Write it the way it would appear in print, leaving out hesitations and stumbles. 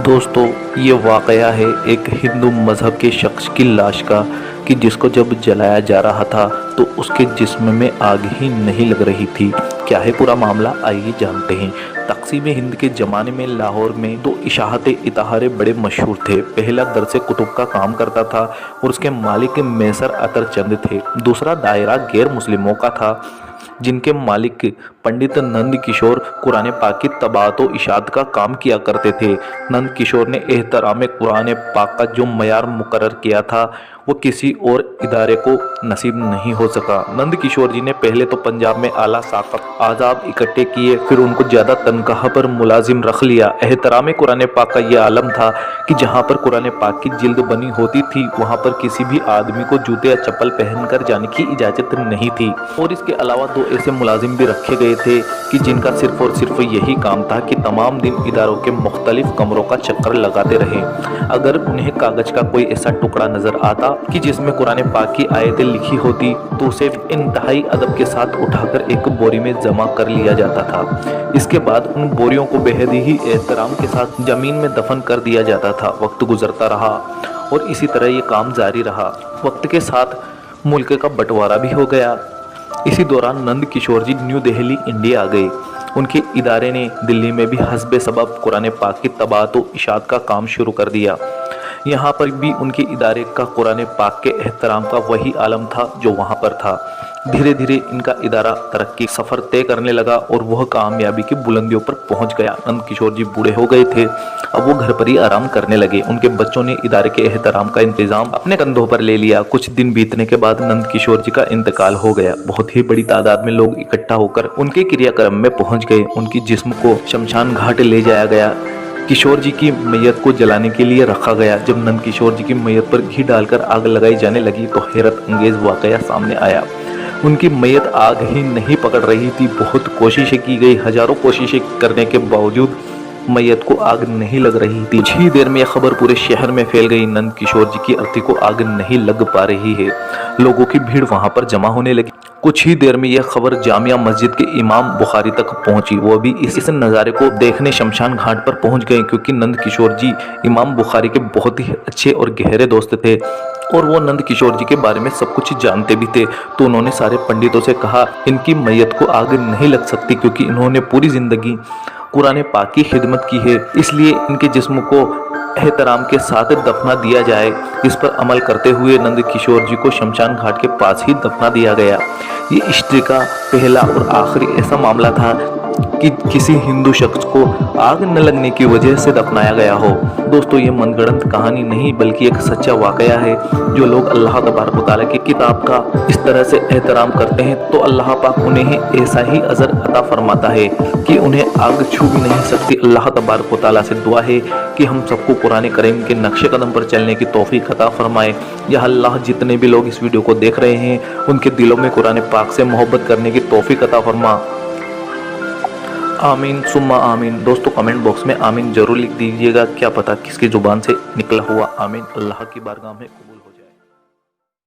दोस्तों, ये वाक़या है एक हिंदू मज़हब के शख्स की लाश का कि जिसको जब जलाया जा रहा था तो उसके जिस्म में आग ही नहीं लग रही थी। क्या है पूरा मामला, आइए जानते हैं। तक़सीम हिंद के ज़माने में लाहौर में दो इशाअत इताहारे बड़े मशहूर थे। पहला दरसे कुतुब का काम करता था और उसके मालिक मैसर अतर चंद थे। दूसरा दायरा गैर मुस्लिमों का था जिनके मालिक पंडित नंद किशोर कुरान पाक की तबाअत व इशाअत का काम किया करते थे। नंद किशोर ने एहतराम कुरान पाक का जो मयार मुकर्रर किया था वो किसी और इदारे को नसीब नहीं हो सका। नंद किशोर जी ने पहले तो पंजाब में आला साकत आज़ाब इकट्ठे किए, फिर उनको ज़्यादा तनख्वाह पर मुलाजिम रख लिया। एहतराम कुरान पाक का यह आलम था कि जहाँ पर कुरान पाक की जिल्द बनी होती थी वहाँ पर किसी भी आदमी को जूते या चप्पल पहनकर जाने की इजाज़त नहीं थी। और इसके अलावा दो ऐसे मुलाजिम भी रखे गए थे कि जिनका सिर्फ और सिर्फ यही काम था कि तमाम दिन इदारों के मुख्तलिफ कमरों का चक्कर लगाते रहे। अगर उन्हें कागज का कोई ऐसा टुकड़ा नजर आता कि जिसमें कुरान पाक की आयतें लिखी होती तो उसे इंतहाई अदब के साथ उठाकर एक बोरी में जमा कर लिया जाता था। इसके बाद उन बोरियों को बेहद ही एहतराम के साथ जमीन में दफन कर दिया जाता था। वक्त गुजरता रहा और इसी तरह ये काम जारी रहा। वक्त के साथ मुल्क का बंटवारा भी हो गया। इसी दौरान नंद किशोर जी न्यू दिल्ली इंडिया आ गए। उनके इदारे ने दिल्ली में भी हस्बे सबब कुरान पाक की तबाअत व इशाअत का काम शुरू कर दिया। यहाँ पर भी उनके इदारे का कुरान पाक के एहतराम का वही आलम था जो वहाँ पर था। धीरे धीरे इनका इदारा तरक्की सफ़र तय करने लगा और वह कामयाबी की बुलंदियों पर पहुँच गया। नंद किशोर जी बूढ़े हो गए थे, अब वो घर पर ही आराम करने लगे। उनके बच्चों ने इदारे के एहतराम का इंतज़ाम अपने कंधों पर ले लिया। कुछ दिन बीतने के बाद नंद किशोर जी का इंतकाल हो गया। बहुत ही बड़ी तादाद में लोग इकट्ठा होकर उनके क्रियाक्रम में पहुँच गए। उनकी जिस्म को शमशान घाट ले जाया गया। किशोर जी की मैयत को जलाने के लिए रखा गया। जब नंद किशोर जी की मैयत पर घी डालकर आग लगाई जाने लगी तो हैरत अंगेज वाकया सामने आया। उनकी मैयत आग ही नहीं पकड़ रही थी। बहुत कोशिशें की गई, हजारों कोशिशें करने के बावजूद मैयत को आग नहीं लग रही थी। कुछ ही देर में यह खबर पूरे शहर में फैल गई। नंद किशोर जी की अर्थी को आग नहीं लग पा रही है। लोगों की भीड़ वहां पर जमा होने लगी। कुछ ही देर में यह खबर जामिया मस्जिद के इमाम बुखारी तक पहुंची। वो भी इस नज़ारे को देखने शमशान घाट पर पहुंच गए, क्योंकि नंद किशोर जी इमाम बुखारी के बहुत ही अच्छे और गहरे दोस्त थे और वो नंद किशोर जी के बारे में सब कुछ जानते भी थे। तो उन्होंने सारे पंडितों से कहा इनकी मैयत को आग नहीं लग सकती, क्योंकि इन्होंने पूरी जिंदगी कुरान पाक की खिदमत की है, इसलिए इनके जिस्म को एहतराम के साथ दफना दिया जाए। इस पर अमल करते हुए नंद किशोर जी को शमशान घाट के पास ही दफना दिया गया। ये हिस्ट्री का पहला और आखिरी ऐसा मामला था कि किसी हिंदू शख्स को आग न लगने की वजह से दफनाया गया हो। दोस्तों, ये मनगढ़ंत कहानी नहीं बल्कि एक सच्चा वाकया है। जो लोग अल्लाह तबारक व तआला की किताब का इस तरह से एहतराम करते हैं तो अल्लाह पाक उन्हें ऐसा ही अजर अता फरमाता है कि उन्हें आग छू भी नहीं सकती। अल्लाह तबारक व तआला से दुआ है कि हम सबको कुरान करीम के नक्शे कदम पर चलने की तौफीक अता फरमाए। या अल्लाह जितने भी लोग इस वीडियो को देख रहे हैं उनके दिलों में कुरान पाक से मोहब्बत करने की तौफीक अता फरमा। आमीन सुम्मा आमीन। दोस्तों, कमेंट बॉक्स में आमीन जरूर लिख दीजिएगा। क्या पता किसकी जुबान से निकला हुआ आमीन अल्लाह की बारगाह में